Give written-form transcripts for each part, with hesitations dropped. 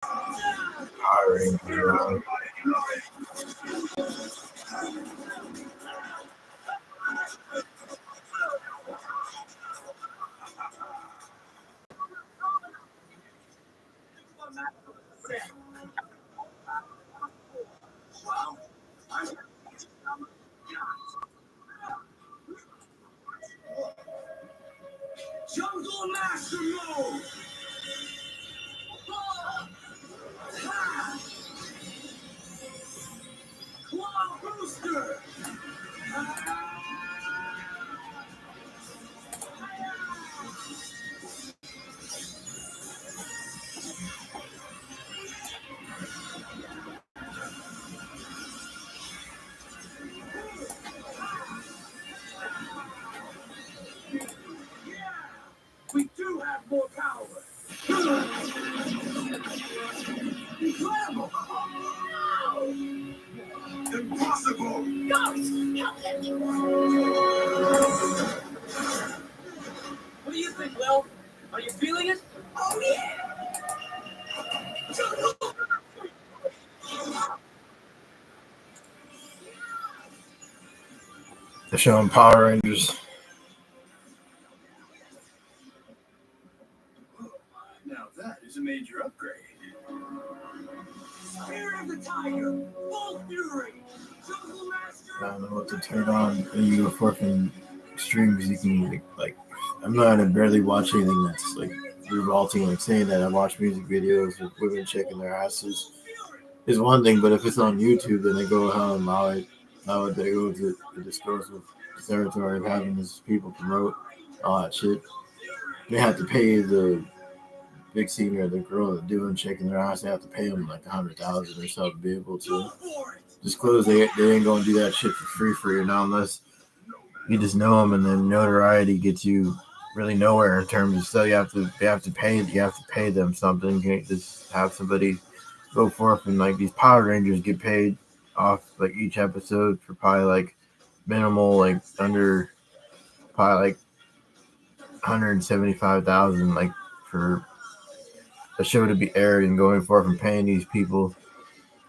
Power Ranger. Jungle Master Mode! Claw Booster! We do have more power! Incredible! Impossible! Ghost! What do you think, Will? Are you feeling it? Oh, yeah! They're showing Power Rangers. Now that is a major upgrade. Spirit of the Tiger, Full Fury, Jungle Master. I don't know what to turn on. When you go forth in streams, you can like. I'm not gonna barely watch anything that's like revolting, like saying that I watch music videos of women shaking their asses is one thing, but if it's on YouTube, then they go how would they go to the discursive territory of having these people promote all that shit. They have to pay the big senior, the girl that doing shaking their ass. They have to pay them like 100,000 or so to be able to disclose they ain't gonna do that shit for you now unless you just know them, and then notoriety gets you really nowhere in terms of stuff. You have to pay them something. You can't just have somebody go forth and like these Power Rangers get paid off like each episode for probably like minimal, like under probably like 175,000 like for a show to be aired, and going forth and paying these people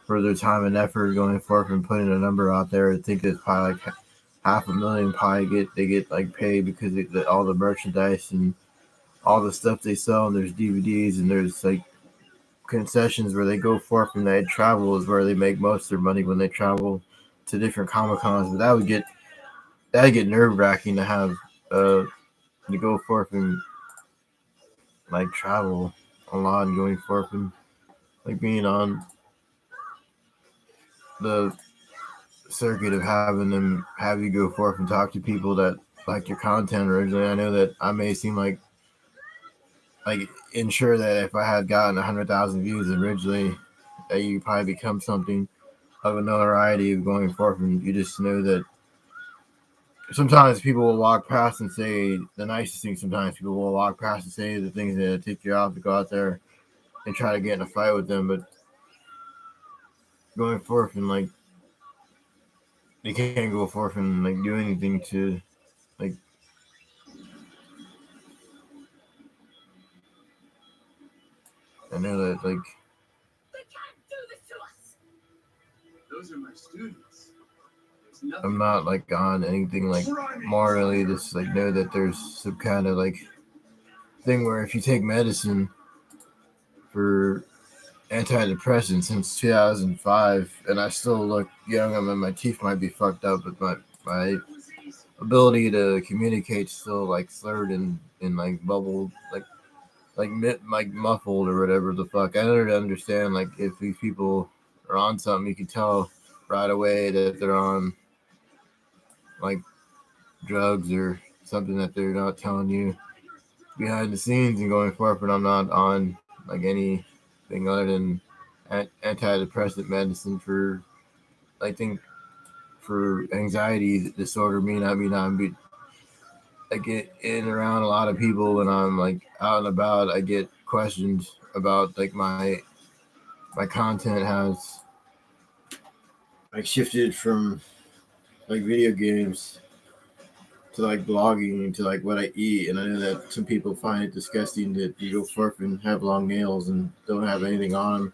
for their time and effort, going forth and putting a number out there. I think it's probably like $500,000 probably they get like paid because all the merchandise and all the stuff they sell, and there's DVDs and there's like concessions where they go forth and they travel is where they make most of their money when they travel to different Comic Cons. But that'd get nerve wracking to have to go forth and like travel a lot and going forth and like being on the circuit of having them have you go forth and talk to people that like your content originally. I know that I may seem like ensure that if I had gotten 100,000 views originally, that you probably become something of a notoriety of going forth, and you just know that sometimes people will walk past and say the nicest things. Sometimes people will walk past and say the things that take you out to go out there and try to get in a fight with them, but going forth and like they can't go forth and like do anything to like. I know that like They can't do this to us! Those are my students. I'm not like on anything like morally, just like know that there's some kind of like thing where if you take medicine for antidepressants since 2005 and I still look young, I mean my teeth might be fucked up, but my ability to communicate still like slurred and like bubbled like muffled or whatever the fuck. I don't understand like if these people are on something, you can tell right away that they're on like drugs or something that they're not telling you behind the scenes and going forward. But I'm not on like anything other than antidepressant medicine for I think for anxiety disorder. Me not be I get in and around a lot of people when I'm like out and about. I get questions about like my content has like shifted from like video games to like blogging and to like what I eat, and I know that some people find it disgusting that you go forth and have long nails and don't have anything on them,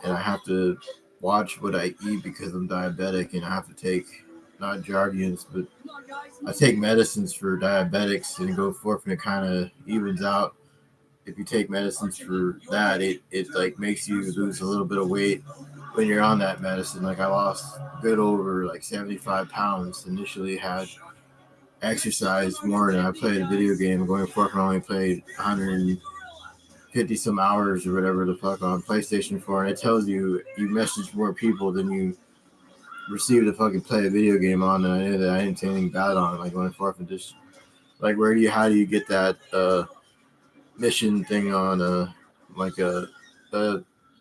and I have to watch what I eat because I'm diabetic, and I have to take not Jardians, but I take medicines for diabetics and go forth, and it kind of evens out. If you take medicines for that, it like makes you lose a little bit of weight when you're on that medicine. Like I lost good over like 75 pounds. Initially had exercised more than I played a video game. Going forth, I only played 150 some hours or whatever the fuck on PlayStation 4, and it tells you you message more people than you received to fucking play a video game on. And I knew that I didn't say anything bad on it. Like going forth and just like how do you get that mission thing on like a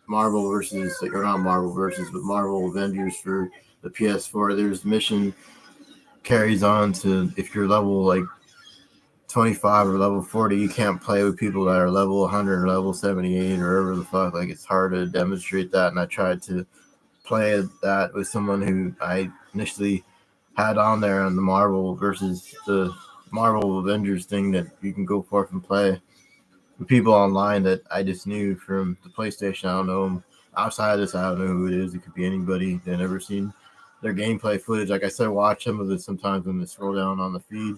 Marvel versus like or not Marvel versus but Marvel Avengers for the PS4. There's mission carries on to if you're level like 25 or level 40, you can't play with people that are level 100 or level 78 or whatever the fuck. Like it's hard to demonstrate that, and I tried to play that with someone who I initially had on there on the Marvel versus the Marvel Avengers thing that you can go forth and play with people online that I just knew from the PlayStation. I don't know them outside of this. I don't know who it is. It could be anybody that I've never seen their gameplay footage. Like I said, watch some of it sometimes when they scroll down on the feed.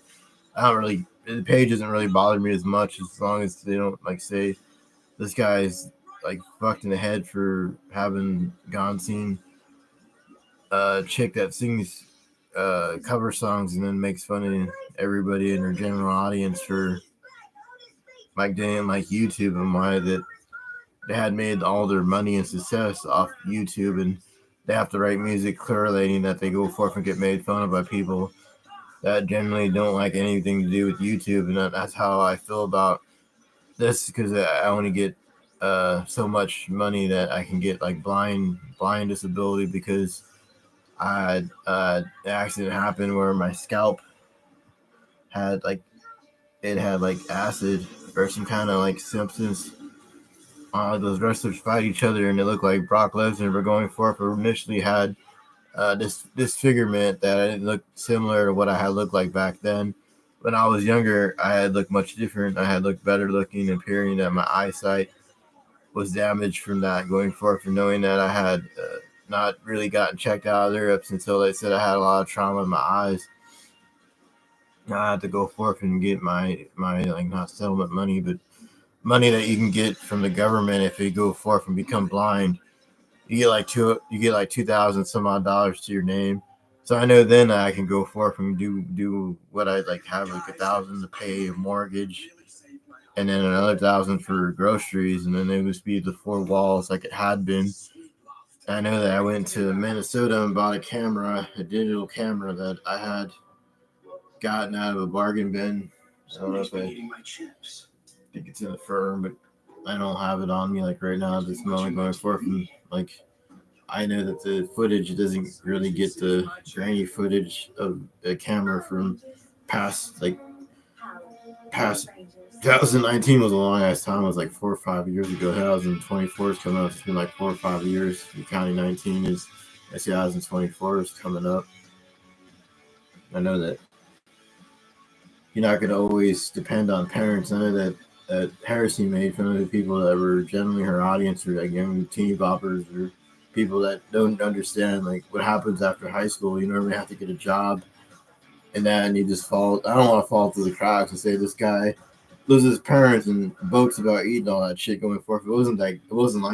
I don't really, the page doesn't really bother me as much as long as they don't like say this guy's like fucked in the head for having gone seen a chick that sings cover songs and then makes fun of everybody in her general audience for like doing like YouTube and why that they had made all their money and success off YouTube, and they have to write music correlating that they go forth and get made fun of by people that generally don't like anything to do with YouTube. And that's how I feel about this, because I only get so much money that I can get like blind disability, because I had an accident happen where my scalp had like it had like acid or some kind of like substance. Those wrestlers fight each other, and it looked like Brock Lesnar were going forth. Initially had this disfigurement that I didn't look similar to what I had looked like back then. When I was younger, I had looked much different. I had looked better looking, appearing that my eyesight was damaged from that going forth, and knowing that I had not really gotten checked out of there up until they said I had a lot of trauma in my eyes. I had to go forth and get my like not settlement money, but money that you can get from the government if you go forth and become blind. You get like 2,000 some odd dollars to your name. So I know then I can go forth and do what I like, have like 1,000 to pay a mortgage, and then another 1,000 for groceries, and then it would be the four walls like it had been. I know that I went to Minnesota and bought a digital camera that I had gotten out of a bargain bin. I don't know if I think it's in the firm, but I don't have it on me like right now at this moment going forth. And like I know that the footage doesn't really get the grainy footage of a camera from past 2019 was a long ass time. It was like 4 or 5 years ago. 2024 is coming up. It's been like 4 or 5 years. Counting 19 is 2024 is coming up. I know that you're not going to always depend on parents. I know that Heresy made fun of the people that were generally her audience, or like young teeny boppers, or people that don't understand like what happens after high school. You normally have to get a job, and then you just fall. I don't want to fall through the cracks and say this guy loses his parents and boasts about eating all that shit going forth. It wasn't like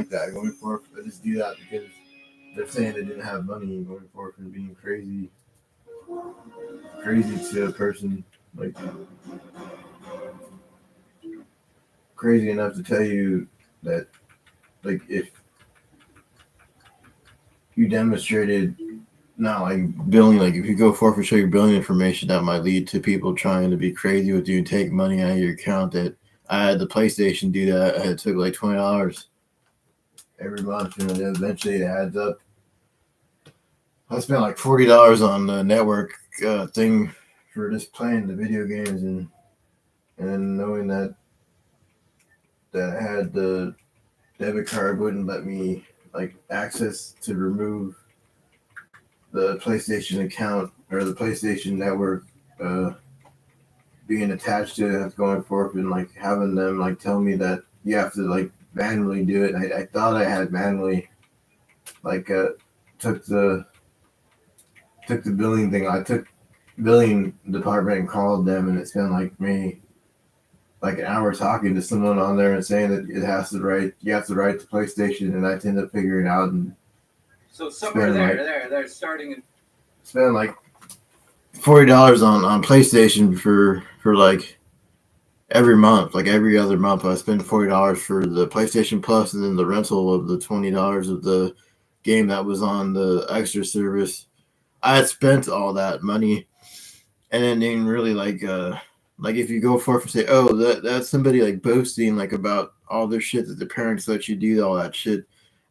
that going forth. I just do that because they're saying they didn't have money going forth and being crazy to a person like crazy enough to tell you that like if you demonstrated not like billing, like if you go forth and show your billing information, that might lead to people trying to be crazy with you and take money out of your account. That I had the PlayStation do that. It took like $20 every month, and then eventually it adds up. I spent like $40 on the network thing for just playing the video games, and knowing that I had the debit card wouldn't let me like access to remove the PlayStation account or the PlayStation Network being attached to it, going forth and like having them like tell me that you have to like manually do it. I thought I had manually like took the billing thing. I took billing department and called them, and it's been like me like an hour talking to someone on there and saying that it has to write, you have to write to PlayStation, and I tend to figure it out and So somewhere they're starting. spend like $40 on PlayStation for like every month, like every other month. I spend $40 for the PlayStation Plus, and then the rental of the $20 of the game that was on the extra service. I had spent all that money, and then didn't really like if you go forth and say, oh, that's somebody like boasting like about all their shit that the parents let you do, all that shit,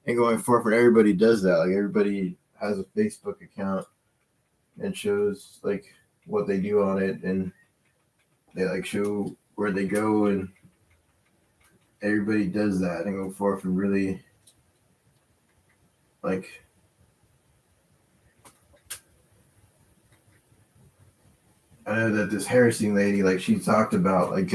and going forth, and everybody does that. Like everybody has a Facebook account and shows like what they do on it, and they like show where they go, and everybody does that and go forth and really like I know that this Harrison lady, like she talked about like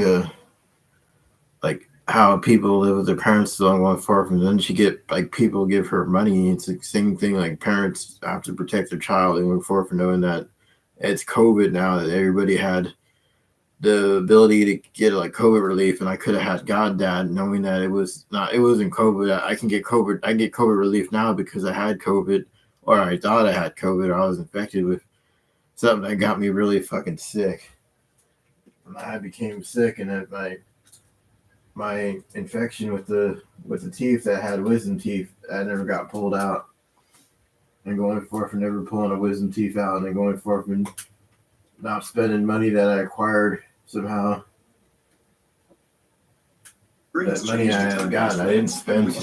how people live with their parents so long going forth, and then she get like people give her money. It's the same thing. Like parents have to protect their child and going forth, and knowing that it's COVID now, that everybody had the ability to get like COVID relief, and I could have had God Dad, knowing that it wasn't COVID. I can get COVID. I get COVID relief now because I had COVID, or I thought I had COVID, or I was infected with something that got me really fucking sick. And I became sick, and then my infection with the teeth that had wisdom teeth, I never got pulled out. And going forth and never pulling a wisdom teeth out, and then going forth and not spending money that I acquired somehow. That money I had gotten, I didn't spend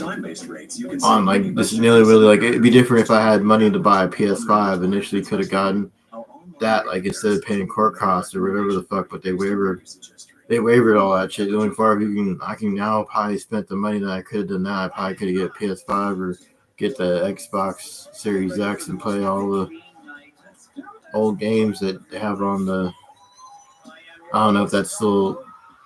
on like this nilly-willy. Like it'd be different if I had money to buy a PS5. Initially, could have gotten that like instead of paying court costs or whatever the fuck, but they wavered all that shit. Going forward, I can now probably spend the money that I could have done that. I probably could have get a PS5 or get the Xbox Series X and play all the old games that they have on the. I don't know if that's still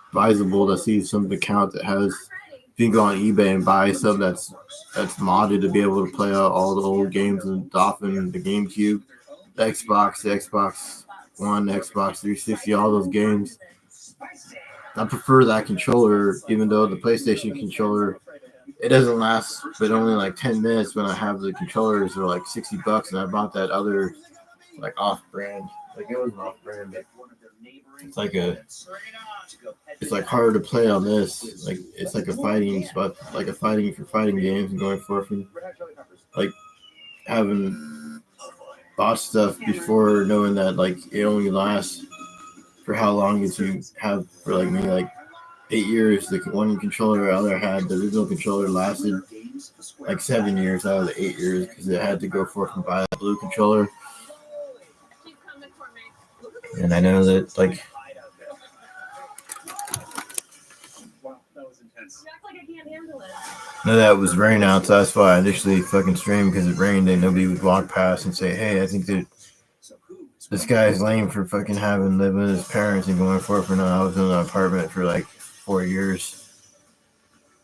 advisable to see some account that has. If you can go on eBay and buy something that's modded to be able to play out all the old games and Dolphin, the GameCube, the Xbox One, the Xbox 360, all those games. I prefer that controller, even though the PlayStation controller, it doesn't last but only like 10 minutes. When I have the controllers, they're like $60, and I bought that other like off-brand. Like it wasn't off-brand, but it's like harder to play on this. Like it's like a fighting spot, like a fighting for fighting games and going forth, and like having bought stuff before knowing that like it only lasts for how long as you have. For like me, like 8 years. The one controller I other had, the original controller, lasted like 7 years out of the 8 years because it had to go forth and buy that blue controller. And I know that like no, that was rain out, so that's why I initially fucking streamed, because it rained and nobody would walk past and say, hey, I think that this guy's lame for fucking having lived with his parents and going for it for now. I was in an apartment for like 4 years,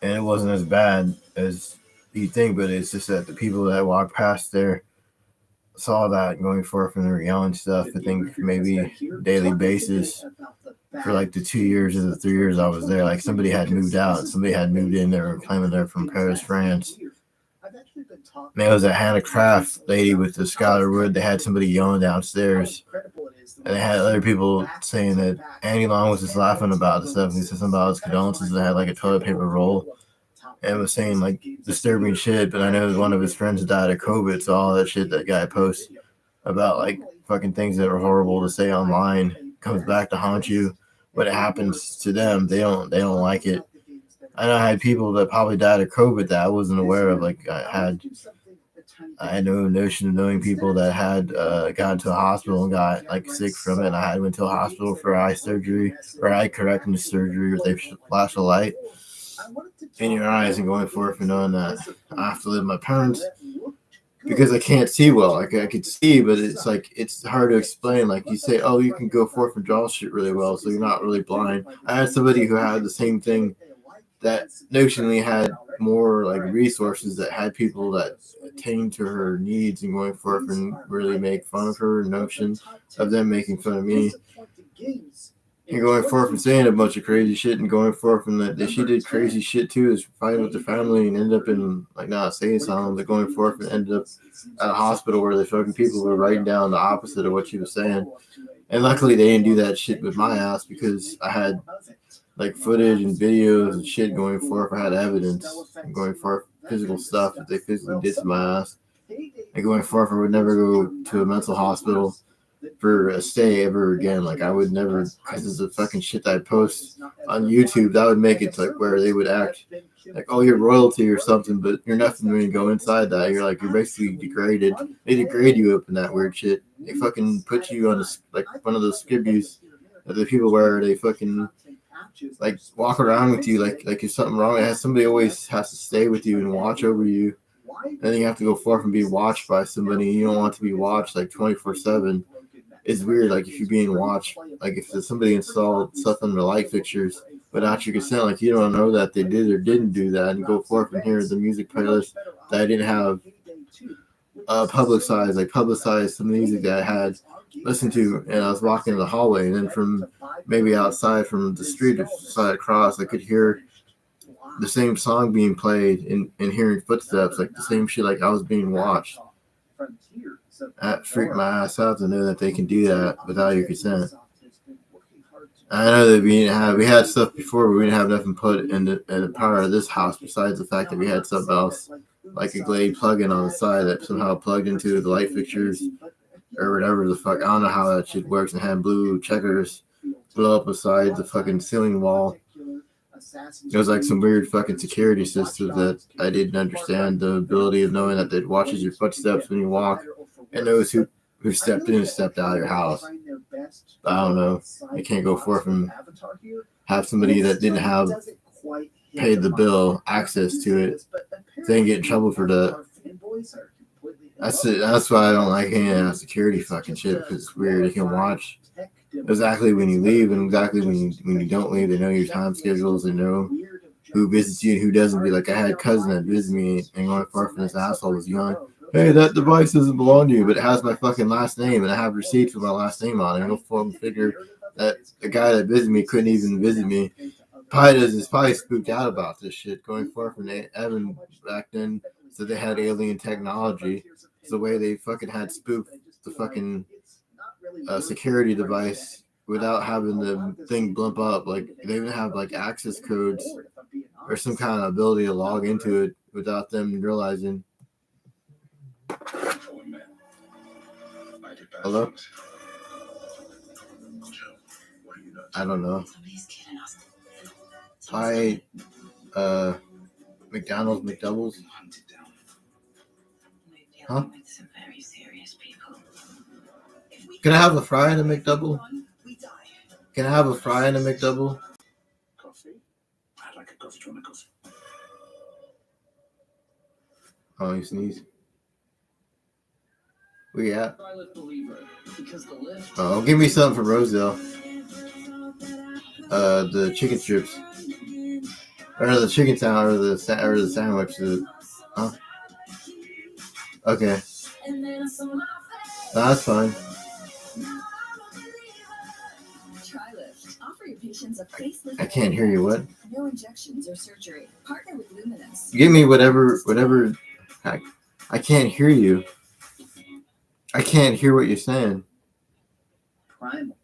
and it wasn't as bad as you think, but it's just that the people that walked past there saw that going forth and they were yelling stuff. I think maybe daily basis for like the 2 years or the 3 years I was there. Like somebody had moved out, somebody had moved in there and claiming they're from Paris, France. Man, it was a handicraft lady with the Scholar Wood. They had somebody yelling downstairs, and they had other people saying that Andy Long was just laughing about the stuff. He said something about his condolences. They had like a toilet paper roll, and was saying like disturbing shit. But I know one of his friends died of COVID, so all that shit that guy posts about like fucking things that are horrible to say online comes back to haunt you. When it happens to them, they don't like it. I know I had people that probably died of COVID that I wasn't aware of. Like I had no notion of knowing people that had gone to a hospital and got like sick from it. And I went to a hospital for eye surgery or eye correcting surgery, where they flash a light in your eyes and going forth and knowing that I have to live with my parents. because I can't see well. Like I could see, but it's like it's hard to explain. Like you say, oh, you can go forth and draw shit really well, so you're not really blind. I had somebody who had the same thing that notionally had more like resources that had people that attained to her needs and going forth and really make fun of her notion of them making fun of me and going forth and saying a bunch of crazy shit and going forth and that she did crazy shit too, is fighting with the family and ended up in like not saying something but going forth and ended up at a hospital where the fucking people were writing down the opposite of what she was saying. And luckily they didn't do that shit with my ass because I had like footage and videos and shit going forth. I had evidence and going forth physical stuff that they physically did to my ass. And going forth, I would never go to a mental hospital for a stay ever again. Like I would never, because it's the fucking shit that I post on YouTube. That would make it to like where they would act like, oh, you're royalty or something, but you're nothing when you go inside that. You're like, you're basically degraded. They degrade you up in that weird shit. They fucking put you on like one of those skibbies that the people wear. They fucking like walk around with you like if something wrong. Somebody always has to stay with you and watch over you. And then you have to go forth and be watched by somebody. You don't want to be watched like 24/7. It's weird, like if you're being watched, like if somebody installed stuff on the light fixtures without your consent, like you don't know that they did or didn't do that, and go forth and hear the music playlist that I didn't have publicized some music that I had listened to, and I was walking in the hallway, and then from maybe outside from the street side across, I could hear the same song being played and hearing footsteps, like the same shit, like I was being watched. That freaked my ass out to know that they can do that without your consent. I know that we had stuff before, but we didn't have nothing put in the power of this house besides the fact that we had something else, like a Glade plug-in on the side that somehow plugged into the light fixtures or whatever the fuck. I don't know how that shit works, and had blue checkers blow up beside the fucking ceiling wall. It was like some weird fucking security system that I didn't understand, the ability of knowing that it watches your footsteps when you walk and knows who stepped in and stepped out of your house. I don't know. I can't go forth and have somebody that didn't have paid the bill access to it. They didn't get in trouble for that. That's it. That's why I don't like hanging out security fucking shit, because it's weird. They can watch exactly when you leave and exactly when you don't leave. They know your time schedules. They know who visits you and who doesn't. Be like, I had a cousin that visited me and going far from this asshole was young. Hey, that device doesn't belong to you, but it has my fucking last name, and I have receipts with my last name on it. I don't figure that the guy that visited me couldn't even visit me. Probably spooked out about this shit going forth from Evan back then. So they had alien technology. It's the way they fucking had spooked the fucking security device without having the thing blimp up. Like they even have like access codes or some kind of ability to log into it without them realizing. Hello? I don't know. Hi, McDonald's, McDoubles. Huh? Can I have a fry and a McDouble? Can I have a fry and a McDouble? Coffee? I'd like a coffee. Do you want a coffee? Oh, you sneeze. Where you at? Oh, give me something for Rosedale. The chicken strips. Or the chicken sandwich, or the sandwich. Huh? Okay. That's fine. I can't hear you. What? No injections or surgery. Partner with Luminous. Give me whatever. I can't hear you. I can't hear what you're saying. Primal.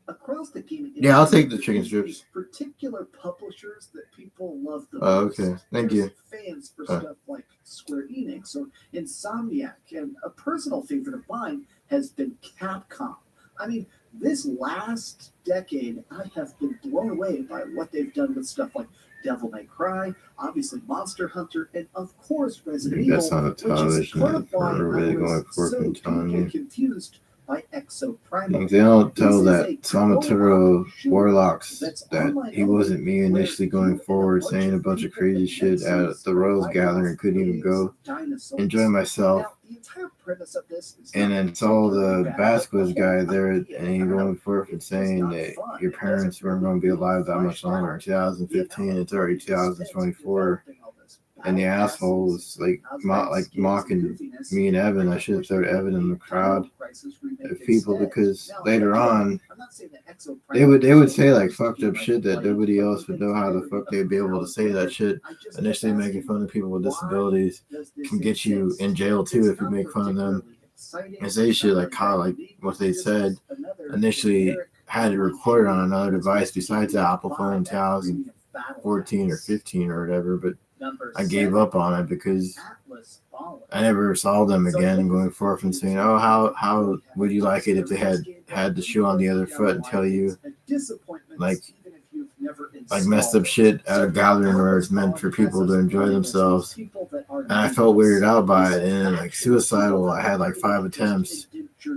Across the gaming Yeah, I'll take the chicken strips. Particular publishers that people love the most. Okay, thank you. Fans for stuff like Square Enix or Insomniac, and a personal favorite of mine has been Capcom. I mean, this last decade, I have been blown away by what they've done with stuff like Devil May Cry, obviously Monster Hunter, and of course Resident Evil. That's not a television. Which is part of why I was so confused by Exoprimal. They don't This tell is that a Samaturo co-op shooter Warlocks that's that online he only, wasn't me where initially going you and forward bunch saying a of bunch of people crazy and shit at Nazis the are Rose fighting Gathering off and couldn't even pigs go and dinosaurs. enjoy myself. Now, the entire premise of this is And not then saw particularly the bad, but the Vasquez whole guy there, idea, and he I don't know, going forth and it's just saying not that fun. your It parents doesn't weren't really going to be feel alive that much fleshed longer in out. 2015. It's already It just ends up 2024. developing all this And the battle asshole passes, was like, cosmetic skins, and mocking goofiness, me and Evan. I like, of should have course, thrown they Evan in the made crowd Dino Crisis remake of people instead. because Now, later again, on I'm not saying that Exoprimal they would is say like supposed fucked to up be shit that like nobody but else would know how the entirely fuck they'd be able to say that valid. shit. I just Initially kept making asking, fun of people with why disabilities does this can get you exist? in jail It's too if you not make fun of them particularly exciting. and say It's shit not like really Kyle, that like unique. what It's they just said another initially generic had it online recorded on shooter another that's device meant to besides the give you Apple phone in that premium battle 2014 or pass. 15 or whatever, but Number I gave 7, up on it because Atlas Fallen. I never saw them So again yeah, and this going is forth and the saying, game oh, that how really would you like it if they had the shoe on the other foot and tell you like messed up shit at a gathering where it's meant for people to enjoy themselves. And I felt weirded out by it. And like suicidal, I had like 5 attempts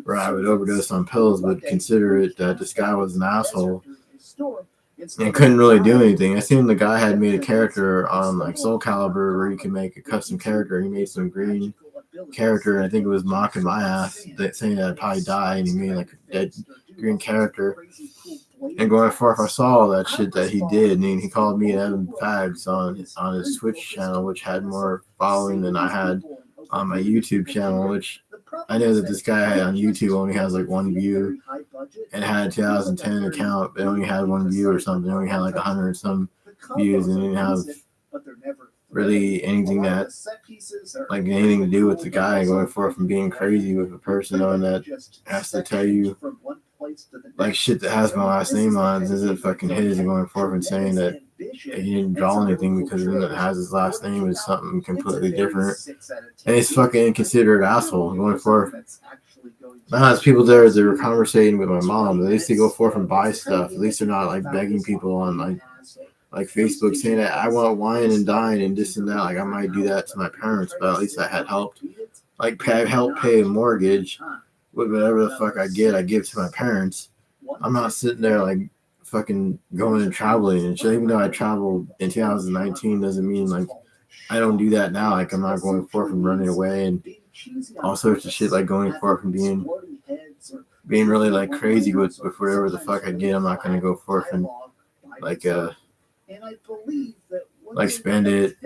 where I would overdose on pills, but consider it that this guy was an asshole and couldn't really do anything. I seen the guy had made a character on like Soul Calibur where you can make a custom character. He made some green character, and I think it was mocking my ass, that saying that I'd probably die, and he made like a dead green character. And going forth, I saw all that shit that he did, and he called me and Evan fags on his Twitch channel, which had more following than I had on my YouTube channel, which I know that this guy on YouTube only has like 1 view and had a 2010 account, but only had 1 view or something. It only had like 100 some views and didn't have really anything that like anything to do with the guy going forth from being crazy with a person on that has to tell you like shit that has my last name on it isn't fucking his and going forth and saying that he didn't draw anything because the thing that has his last name is something completely different. And he's fucking inconsiderate asshole going forth. Now, as people there, they were conversating with my mom. At least they go forth and buy stuff. At least they're not like begging people on like Facebook saying that I want wine and dine and this and that. Like I might do that to my parents, but at least I had helped. Like help pay a mortgage with whatever the fuck I give to my parents. I'm not sitting there like fucking going and traveling and shit. Even though I traveled in 2019 doesn't mean like I don't do that now. Like I'm not going forth and running away and all sorts of shit, like going forth and being really like crazy with whatever the fuck I get. I'm not gonna go forth and like spend it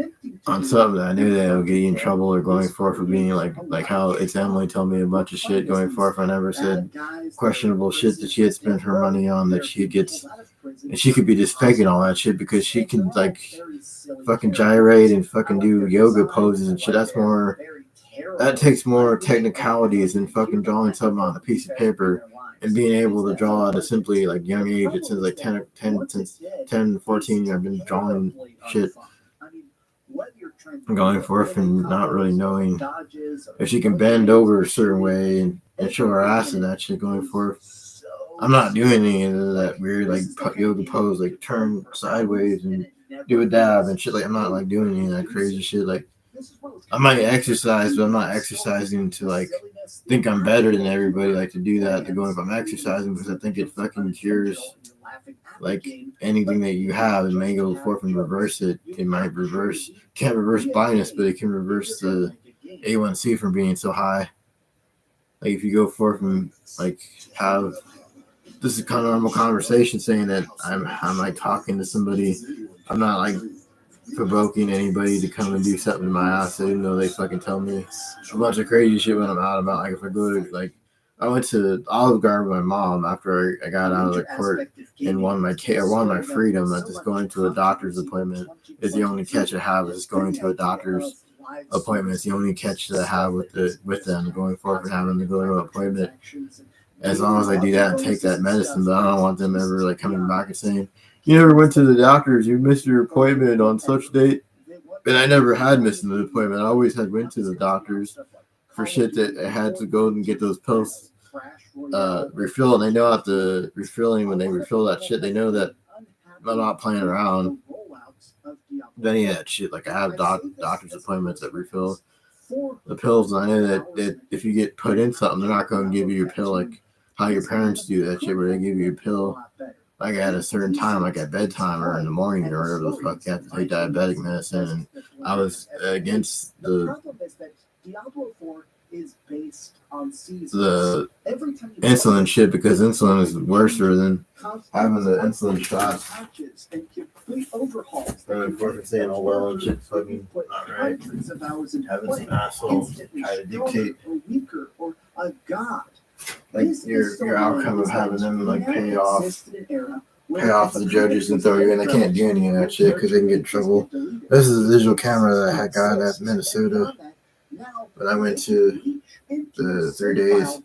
on something that I knew that it'll get you in trouble or going forth for being like how it's Emily told me a bunch of shit going forth. I never said questionable shit that she had spent her money on that she gets, and she could be just faking all that shit because she can like fucking gyrate and fucking do yoga poses and shit. That takes more technicalities than fucking drawing something on a piece of paper and being able to draw at a simply like young age. It since like 10, 14, I've been drawing shit. Going forth and not really knowing if she can bend over a certain way and show her ass and that shit going forth. I'm not doing any of that weird like yoga pose, like turn sideways and do a dab and shit. Like I'm not like doing any of that crazy shit. Like I might exercise, but I'm not exercising to like think I'm better than everybody. Like to do that, to go if I'm exercising because I think it fucking cures like anything that you have and may go forth and reverse it. It might can't reverse blindness, but it can reverse the A1C from being so high. Like if you go forth and like have this is kind of normal conversation saying that I'm like talking to somebody. I'm not like provoking anybody to come and do something to my ass, even though they fucking tell me a bunch of crazy shit when I'm out about. Like if I go to like I went to Olive Garden with my mom after I got out of the court and won my freedom. That just going to a doctor's appointment is the only catch I have. Is just going to a doctor's appointment. It's the only catch that I have with them going forward and having to go to an appointment. As long as I do that and take that medicine, but I don't want them ever like coming back and saying, "You never went to the doctors. You missed your appointment on such date." But I never had missed an appointment. I always had went to the doctors for shit that I had to go and get those pills refilled. They know at the refilling when they refill that shit, they know that I'm not playing around with any of that shit. Like I have doctor's appointments that refill the pills. And I know that if you get put in something, they're not going to give you your pill like how your parents do that shit, where they give you a pill like at a certain time, like at bedtime or in the morning or whatever the fuck. You have to take diabetic medicine. And I was against the problem is that Diablo 4 is based on seasons. the Every time you insulin shit, because insulin is worse than having the insulin shots. patches and complete overhauls. Really, for saying, oh well, and shit's fucking Put not right. hundreds of hours in Having play, some asshole instantly try to stronger dictate or weaker or a god. like This is your so outcome of is having that them like we pay now off exist in an era where pay off it's the judges and throw you in. They can't do any of that shit because they can get in trouble. deleted. This is a digital camera that I had got at Minnesota. But I went to the 3 days.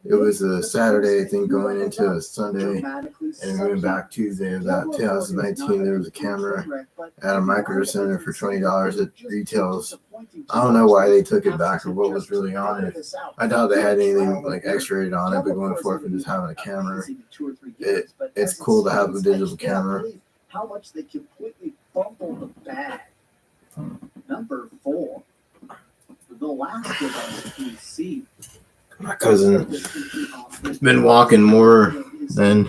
It was a Saturday thing going into a Sunday, and going back Tuesday of that 2019. There was a camera at a micro center for $20 at retails. I don't know why they took it back or what was really on it. I doubt they had anything like X-rated on it, but going forth and just having a camera, it's cool to have a digital camera. How much they completely fumble the bag. Number 4, The Last of Us PC. My cousin been walking more than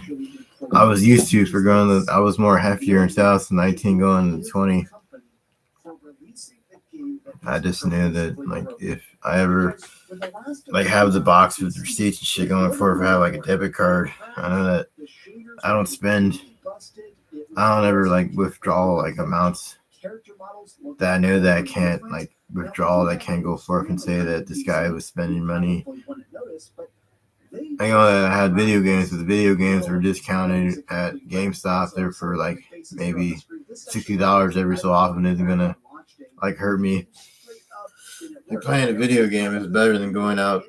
I was used to for going to, I was more heftier in 2019 going to 20. I just knew that like if I ever like have the box with receipts and shit going for if I have like a debit card, I know that I don't spend, I don't ever like withdraw like amounts that I know that I can't like withdraw, that I can't go forth and say that this guy was spending money. I know that I had video games, but the video games were discounted at GameStop. They're for like maybe $60 every so often. Isn't gonna like hurt me. Like playing a video game is better than going out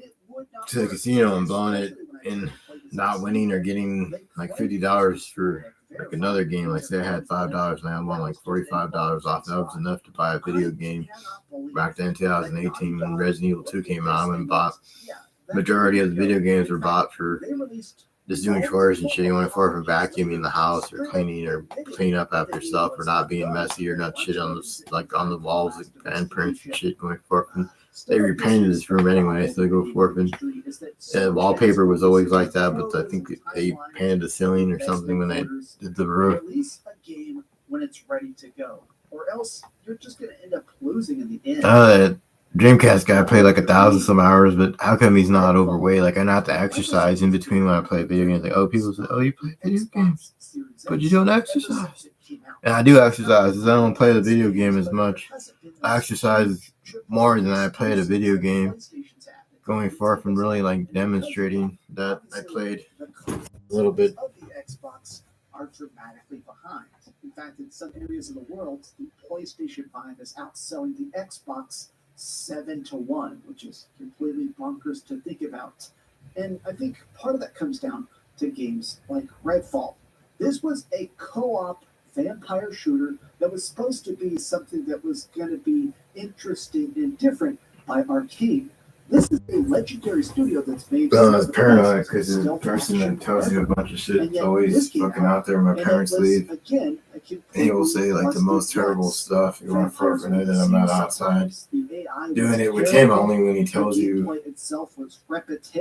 to the casino and blowing it and not winning or getting like $50 for like another game. Like say I had $5 and I won like $45 off. That was enough to buy a video game back then in 2018 when Resident Evil 2 came out. I went and bought. Majority of the video games were bought for just doing chores and shit. You want for vacuuming the house or cleaning up after stuff or not being messy or not shit on the like on the walls and prints and shit going forth. And they repainted this room anyway, so they go forth and the wallpaper was always like that, but I think they painted the ceiling or something when they did the roof. Release a game when it's ready to go, or else you're just gonna end up losing in the end. That Dreamcast guy played like 1,000 some hours, but how come he's not overweight? Like I not have to exercise in between when I play video games. Like, oh, people say, oh, you play video games, but you don't exercise. And I do exercise, because I don't play the video game as much. I exercise more than I play the video game. Going forth and really like demonstrating that I played a little bit. Of the Xbox are dramatically behind. In fact, in some areas of the world, the PlayStation 5 is outselling the Xbox 7-1, which is completely bonkers to think about. And I think part of that comes down to games like Redfall. This was a co-op vampire shooter that was supposed to be something that was going to be interesting and different by Arcane. This is a legendary studio that's made. I was paranoid because the person that tells you a bunch of shit is always fucking out there when my parents leave. And he will say like the most terrible stuff going forth and then I'm not outside. Doing it with him only when he tells you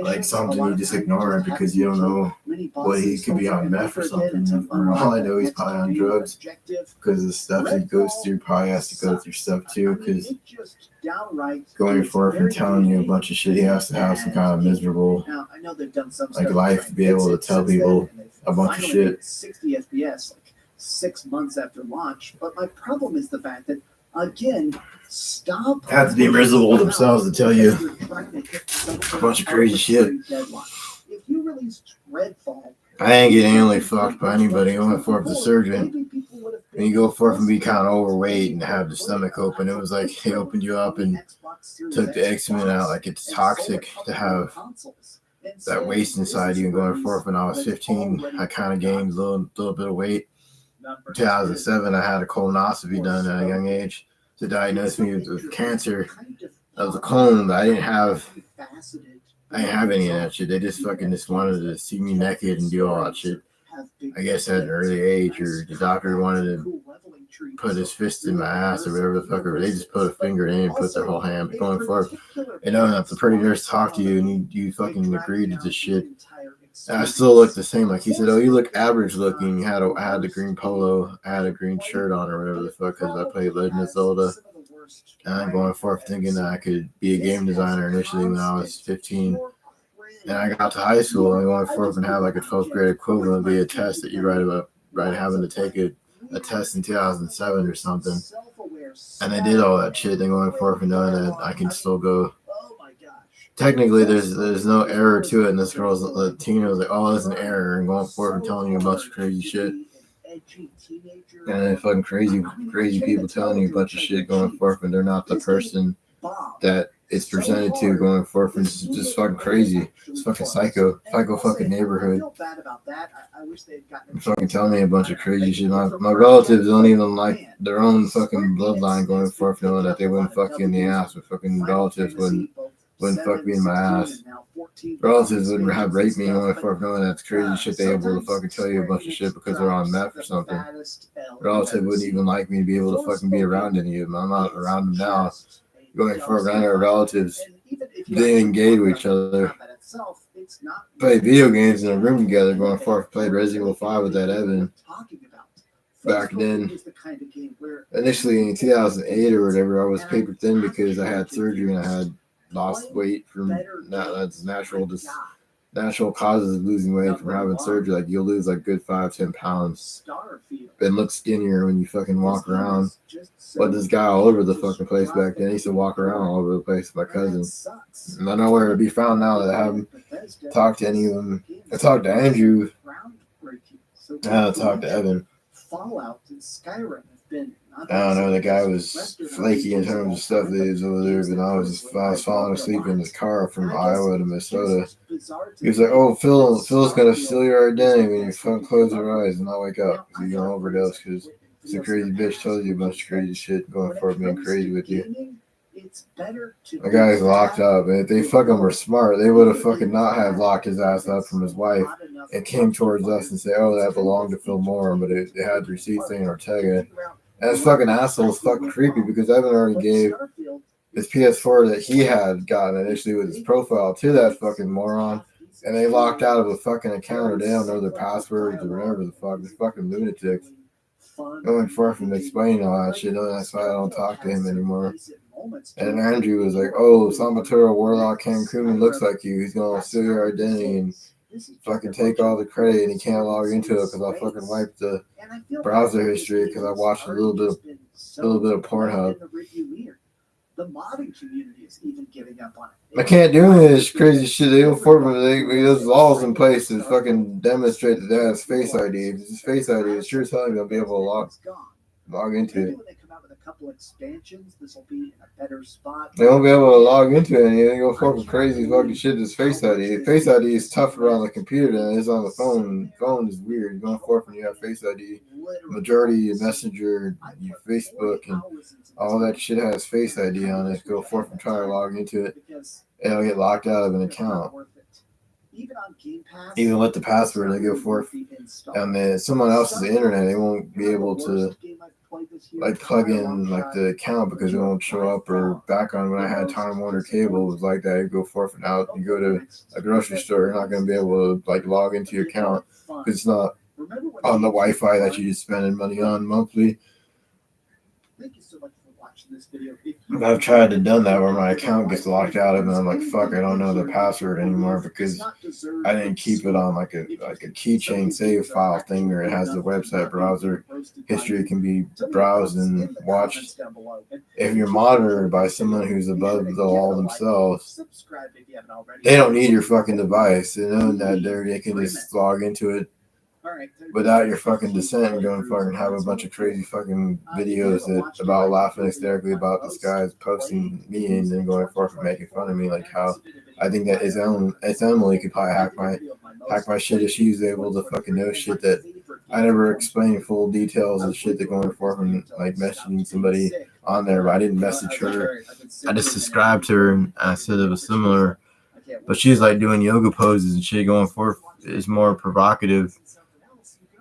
like something, you just ignore it because you don't know what he could be on meth or something. For all I know, he's probably on drugs because the stuff he goes through probably has to go through stuff too, because going forth and telling you a bunch of shit, he has to have some kind of miserable like life to be able to tell people a bunch of shit. 60 FPS, like 6 months after launch. But my problem is the fact that, again, stop. Have to be miserable themselves to tell you a bunch of crazy shit. If you released Redfall, I ain't getting anally fucked by anybody. I went forth to surgeon. And you go forth and be kind of overweight and have the stomach open. It was like they opened you up and took the excrement out. Like it's toxic to have that waste inside you. And going forth when I was 15, I kind of gained a little bit of weight. In 2007, I had a colonoscopy done at a young age to diagnose me with cancer. That was a colon, but I didn't have any of that shit. They just wanted to see me naked and do all that shit. I guess at an early age, or the doctor wanted to put his fist in my ass or whatever the fuck, or they just put a finger in and put their whole hand going forth. And knowing that the pretty nurse talked to you and you fucking agreed to this shit. And I still look the same. Like he said, oh, you look average looking. I had the green polo, I had a green shirt on or whatever the fuck, because I played Legend of Zelda. And I'm going forth thinking that I could be a game designer initially when I was 15. And I got to high school and I going forth and have like a 12th grade equivalent be a test that you write about, right? Having to take a test in 2007 or something. And I did all that shit. Then going forth and knowing that I can still go. Technically, there's no error to it. And this girl's Latino was like, oh, there's an error, and going forth and telling you a bunch of crazy shit. And then fucking crazy people telling you a bunch of shit going forth, and they're not the person that it's presented to going forth, and it's just fucking crazy. It's fucking psycho fucking neighborhood. Fucking telling me a bunch of crazy shit. My relatives don't even like their own fucking bloodline going forth, knowing that they wouldn't fuck you in the ass, but fucking relatives wouldn't fuck me in my ass. Relatives wouldn't have raped me going forth, knowing that's crazy shit. They able to fucking tell you a bunch of shit because they're on meth or something. Relative wouldn't even like me to be able to fucking be around any of them. I'm not around them now. Going forth, around our relatives, they engage with each other. Played video games in a room together, going forth, played Resident Evil 5 with that Evan. Back then, initially in 2008 or whatever, I was paper thin because I had surgery and I had lost weight from that's natural causes of losing weight from having surgery. Like you'll lose like good 5-10 pounds and look skinnier when you fucking walk around. But this guy all over the fucking place back then, he used to walk around all over the place with my cousin. And I know where to be found now that I haven't talked to any of them. I talked to Andrew. I talked to Evan. Fallout and Skyrim have been. I don't know, the guy was flaky in terms of stuff that he was over there, but I was falling asleep in his car from Iowa to Minnesota. He was like, oh, Phil's going to steal your identity when you fucking close your eyes and not wake up because you're going to overdose because it's a crazy bitch tells you a bunch of crazy shit going for being crazy with you. The guy's locked up, and if they fucking were smart, they would have fucking not have locked his ass up from his wife and came towards us and say, oh, that belonged to Phil Moore, but it had the receipt saying Ortega. And this fucking asshole is fucking creepy because Evan already gave his PS4 that he had gotten initially with his profile to that fucking moron, and they locked out of a fucking account or they don't know their passwords or whatever the fuck. They're fucking lunatics. Going forth and explaining all that shit, that's why I don't talk to him anymore. And Andrew was like, oh, Sambatura Warlock Cancun looks like you. He's going to steal your identity and fucking take all the credit, and he can't log into it because I fucking wiped the browser history because I watched a little bit of Pornhub. The modding community is even giving up on it. I can't do any of this crazy shit. They don't there's laws in place to fucking demonstrate that that has Face ID. If it's Face ID, it's sure as hell you'll be able to log into it. Couple expansions, this will be in a better spot. They won't be able to log into it. They go fucking crazy fucking shit. This Face ID. Face ID is tougher on the computer than it is on the phone. Phone is weird. You're going forth when you have Face ID. Majority of Messenger, your Facebook, and all that shit has Face ID on it. Go forth and try to log into it. It'll get locked out of an account. Even with the password, they go forth and then someone else's internet. They won't be able to like plug in like the account because it won't show up. Or back on when I had Time Warner Cable, it was like that. You go forth and out. You go to a grocery store, you're not going to be able to like log into your account because it's not on the Wi-Fi that you just spending money on monthly. Thank you so much for watching this video. I've tried to done that where my account gets locked out of, and I'm like, fuck, I don't know the password anymore because I didn't keep it on like a keychain save file thing where it has the website browser history can be browsed and watched. If you're monitored by someone who's above the law themselves, they don't need your fucking device. They know that they can just log into it without your fucking dissent and going fucking have a bunch of crazy fucking videos about laughing hysterically about this guy's posting me and then going forth and making fun of me. Like how I think that it's Emily could probably hack my shit if she's able to fucking know shit that I never explained full details of shit that going forth and like messaging somebody on there, but I didn't message her. I just subscribed to her and I said it was similar, but she's like doing yoga poses and shit going forth is more provocative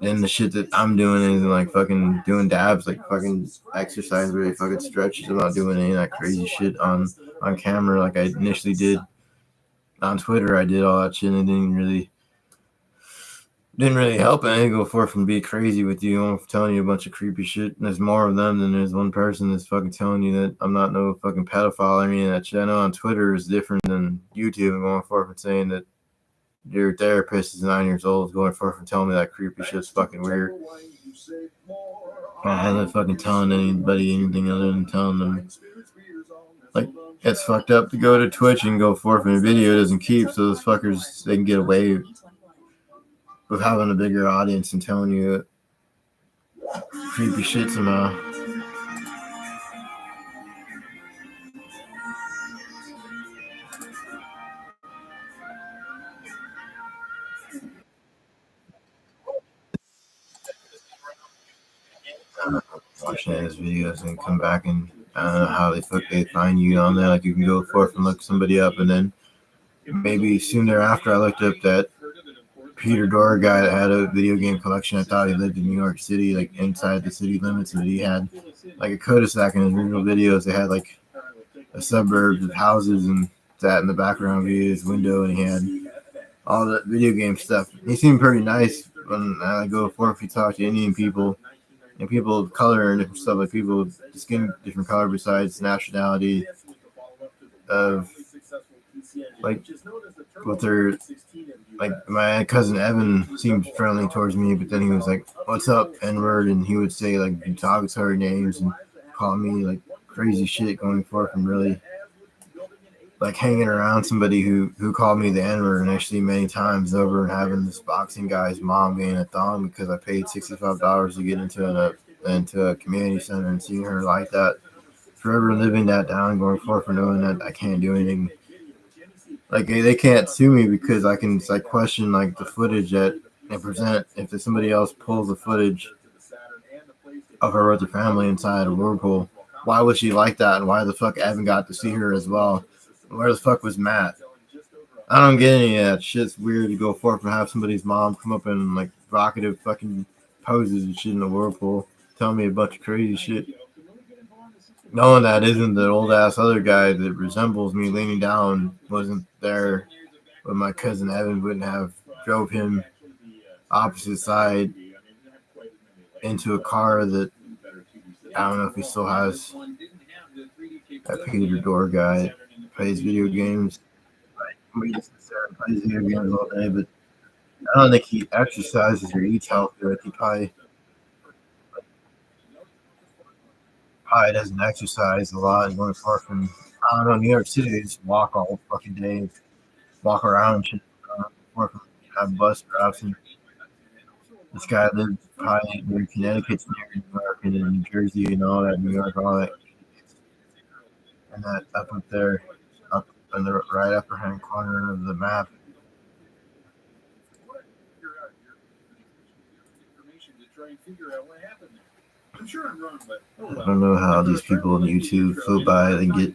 then the shit that I'm doing is like fucking doing dabs, like fucking exercise, really fucking stretches. I'm not doing any of that crazy shit on camera like I initially did on Twitter. I did all that shit and it didn't really help. I didn't go forth and be crazy with you. I'm telling you a bunch of creepy shit. And there's more of them than there's one person that's fucking telling you that I'm not no fucking pedophile. I mean, that shit I know on Twitter is different than YouTube and going forth and saying that your therapist is 9 years old going forth and telling me that creepy shit's fucking weird. I haven't fucking telling anybody anything other than telling them. Like, it's fucked up to go to Twitch and go forth and a video doesn't keep, so those fuckers, they can get away with having a bigger audience and telling you creepy shit somehow. Watching his videos and come back and I don't know how they find you on there. Like you can go forth and look somebody up, and then maybe soon thereafter I looked up that Peter Dora guy that had a video game collection. I thought he lived in New York City, like inside the city limits, and he had like a cul-de-sac in his original videos. They had like a suburb of houses and that in the background via his window, and he had all the video game stuff. He seemed pretty nice when I go forth. He talked to Indian people and people of color and different stuff, like people with skin different color besides nationality of like what they're like. My cousin Evan seemed friendly towards me, but then he was like, "What's up, N-word?" and he would say like derogatory names and call me like crazy shit going forth and really like hanging around somebody who called me the N-word, and actually many times over, and having this boxing guy's mom getting a thong because I paid $65 to get into a community center, and seeing her like that, forever living that down, going forth and knowing that I can't do anything. Like they can't sue me because I can like question like the footage that they present. If somebody else pulls the footage of her with the family inside a whirlpool, why was she like that? And why the fuck Evan got to see her as well? Where the fuck was Matt? I don't get any of that. Shit's weird to go forth and have somebody's mom come up in like provocative fucking poses and shit in the whirlpool, tell me a bunch of crazy shit. Knowing that isn't the old ass other guy that resembles me leaning down wasn't there, but my cousin Evan wouldn't have drove him opposite side into a car that I don't know if he still has. That Peter Dora guy plays video games. He plays video games all day, but I don't think he exercises or eats healthy. Like he probably doesn't exercise a lot and going far from, I don't know, New York City. They just walk all fucking day, walk around and shit, have bus routes. And this guy lives probably near Connecticut, near New York, and in New Jersey and all that, New York, all that. And that up there, up in the right upper hand corner of the map. I don't know how these people on YouTube float by and get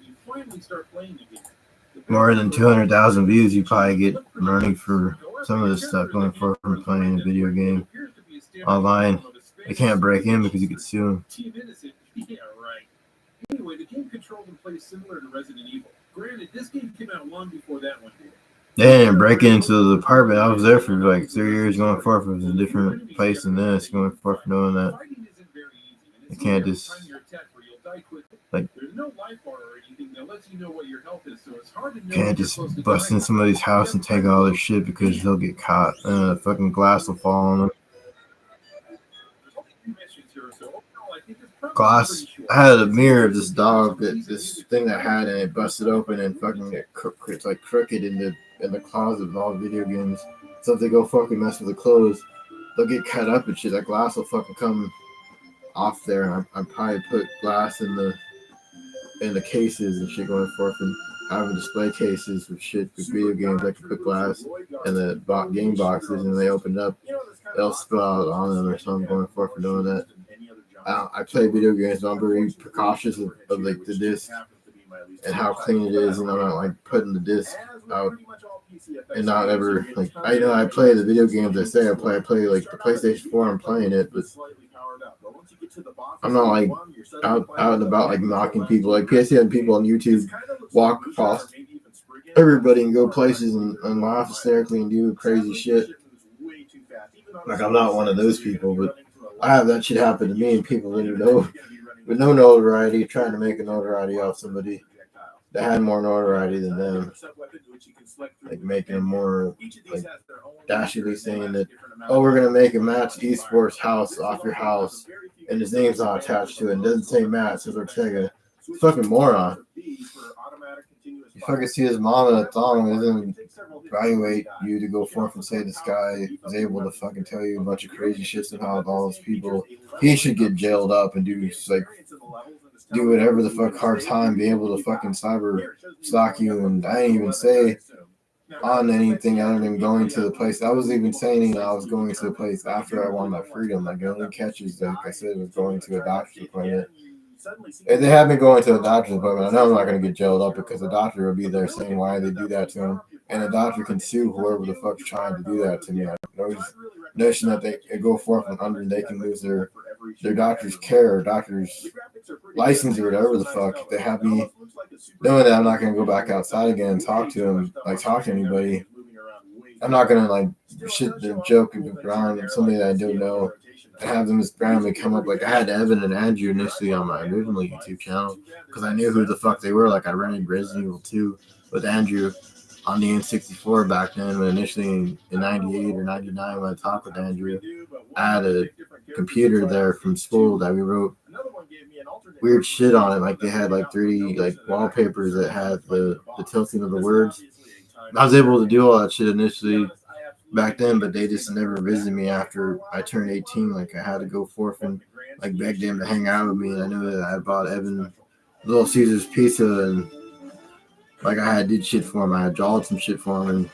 more than 200,000 views. You probably get money for some of this stuff going forward from playing a video game online. They can't break in because you could sue them. Yeah, right. Anyway, the game controls and plays similar to Resident Evil. Granted, this game came out long before that one did. They didn't break into the apartment. I was there for like 3 years going forth. It was a different place than this, going forth knowing that you can't just like can't just bust in somebody's house and take all their shit because they'll get caught. Fucking glass will fall on them. Glass. I had a mirror of this dog this thing I had, and it busted open and fucking it's like crooked in the closet of all video games. So if they go fucking mess with the clothes, they'll get cut up and shit. That glass will fucking come off there, and I probably put glass in the cases and shit going forth, and having display cases with shit with video games. I can put glass in the game boxes, and they open up, they'll spill out on them or something going forth for doing that. I play video games, but I'm very precautious of like the disc and how clean it is, and I'm not like putting the disc out and not ever like I know I play the video games. I say I play like the PlayStation 4. I'm playing it, but I'm not like out and about like knocking people. Like PSC had people on YouTube walk past everybody and go places and laugh hysterically and do crazy shit. Like I'm not one of those people, but I have that shit happen to me and people that you know with no notoriety trying to make a notoriety off somebody that had more notoriety than them, like making them more like dashingly saying that, oh, we're gonna make a Matt's Esports house off your house, and his name's not attached to it. And it doesn't say Matt, it says Ortega. Fucking moron. You fucking see his mom in a thong and doesn't evaluate you to go forth and say this guy is able to fucking tell you a bunch of crazy shit somehow with all those people. He should get jailed up and do whatever the fuck hard time, be able to fucking cyber stalk you. And I didn't even say on anything other than going to the place. I was even saying I was going to the place after I won my freedom. Like the only catches, like I said, was going to a doctor's appointment. If they have me going to a doctor's appointment, I know I'm not going to get jailed up because the doctor will be there saying why they do that to him. And the doctor can sue whoever the fuck's trying to do that to me. I know notion that they go forth and under, they can lose their doctor's care or doctor's license or whatever the fuck. If they have me knowing that I'm not going to go back outside again and talk to him, like talk to anybody, I'm not going to like shit the joke around somebody that I don't know. I have them just randomly come up. Like I had Evan and Andrew initially on my original YouTube channel because I knew who the fuck they were. Like I rented Resident Evil 2 with Andrew on the N64 back then. When initially in 98 or 99 when I talked with Andrew, I had a computer there from school that we wrote weird shit on it. Like they had like 3D like wallpapers that had the tilting of the words. I was able to do all that shit initially back then, but they just never visited me after I turned 18. Like I had to go forth and like beg them to hang out with me. And I knew that I bought Evan Little Caesars pizza and like I did shit for him. I had drawed some shit for him and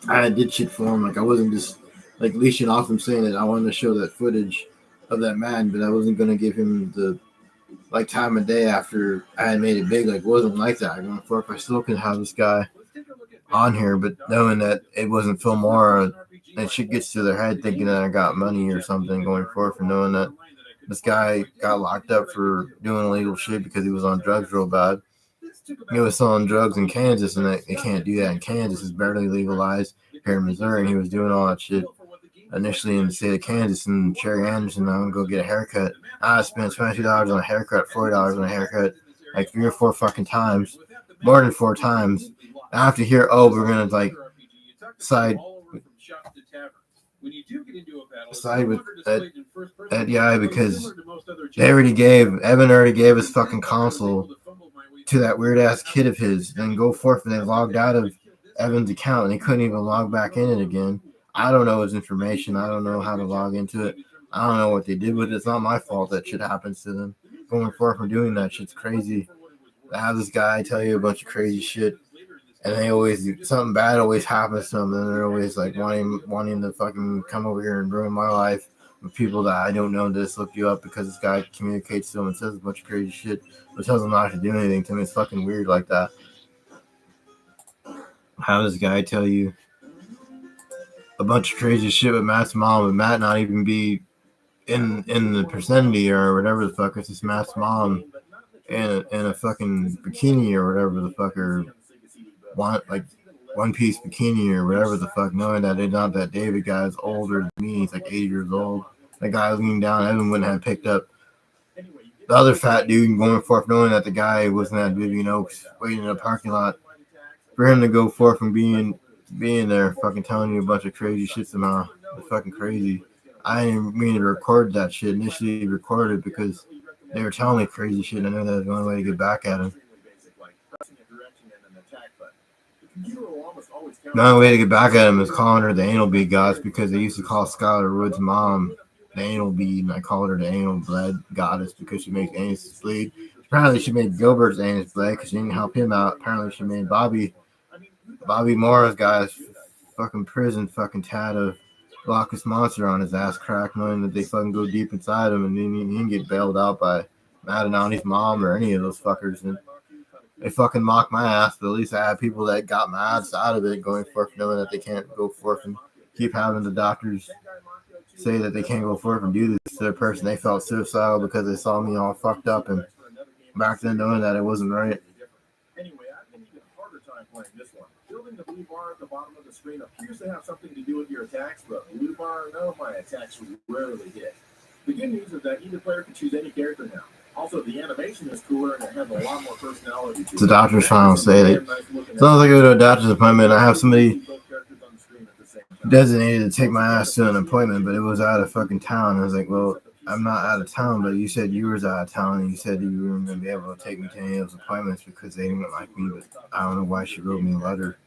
I did shit for him. Like I wasn't just like leashing off him saying that I wanted to show that footage of that man, but I wasn't gonna give him the like time of day after I had made it big. Like it wasn't like that. Going forth, I still can have this guy on here, but knowing that it wasn't Phil Mora, and shit gets to their head thinking that I got money or something going forth, and knowing that this guy got locked up for doing illegal shit because he was on drugs real bad. He was selling drugs in Kansas, and they can't do that in Kansas. It's barely legalized here in Missouri, and he was doing all that shit initially in the state of Kansas. And Cherry Anderson, I'm gonna go get a haircut. I spent $22 on a haircut, $40 on a haircut, like 3 or 4 fucking times, more than 4 times. I have to hear, oh, we're gonna like side with that guy because Evan already gave his fucking console to that weird ass kid of his, and go forth and they logged out of Evan's account and he couldn't even log back in it again. I don't know his information. I don't know how to log into it. I don't know what they did with it. It's not my fault that shit happens to them. Going forth and doing that shit's crazy. I have this guy tell you a bunch of crazy shit. And they always do something bad always happens to them, and they're always like wanting to fucking come over here and ruin my life with people that I don't know. Just look you up because this guy communicates to them and says a bunch of crazy shit, but tells them not to do anything to me. It's fucking weird like that. How does this guy tell you a bunch of crazy shit with Matt's mom, and Matt not even be in the vicinity or whatever the fuck? It's just Matt's mom in a fucking bikini or whatever the fuck, or like one piece bikini or whatever the fuck, knowing that it's not that David guy is older than me. He's like 8 years old. That guy leaning down, Evan wouldn't have picked up the other fat dude going forth, knowing that the guy wasn't at Vivian Oaks waiting in a parking lot for him to go forth and being there fucking telling you a bunch of crazy shit somehow. It's fucking crazy. I didn't mean to record that shit. Initially recorded because they were telling me crazy shit. I know that was the only way to get back at him. The only way to get back at him is calling her the anal bead goddess, because they used to call Skylar Wood's mom the anal bead, and I called her the anal blood goddess because she makes anus bleed. Apparently she made Gilbert's anus bleed because she didn't help him out. Apparently she made Bobby Morris guy's fucking prison fucking tad of Loch Ness Monster on his ass crack, knowing that they fucking go deep inside him, and then he didn't get bailed out by Matt and Annie's mom or any of those fuckers. And they fucking mock my ass, but at least I have people that got my ass out of it going forth knowing that they can't go forth and keep having the doctors say that they can't go forth and do this to their person. They felt suicidal because they saw me all fucked up and back then knowing that it wasn't right. Anyway, I've been even harder time playing this one. Building the blue bar at the bottom of the screen appears to have something to do with your attacks, but blue bar, none of my attacks rarely hit. The good news is that either player can choose any character now. Also, the animation is cooler and it has a lot more personality to it. The doctor's final say that as long as I go to a doctor's appointment, I have somebody designated to take my ass to an appointment, but it was out of fucking town. I was like, well, I'm not out of town, but you said you was out of town, and you said you weren't going to be able to take me to any of those appointments because they didn't like me, but I don't know why she wrote me a letter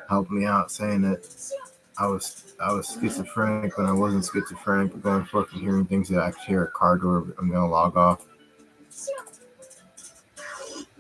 helping me out saying that I was schizophrenic when I wasn't schizophrenic, but going fucking hearing things that I could hear at a car door, I'm going to log off.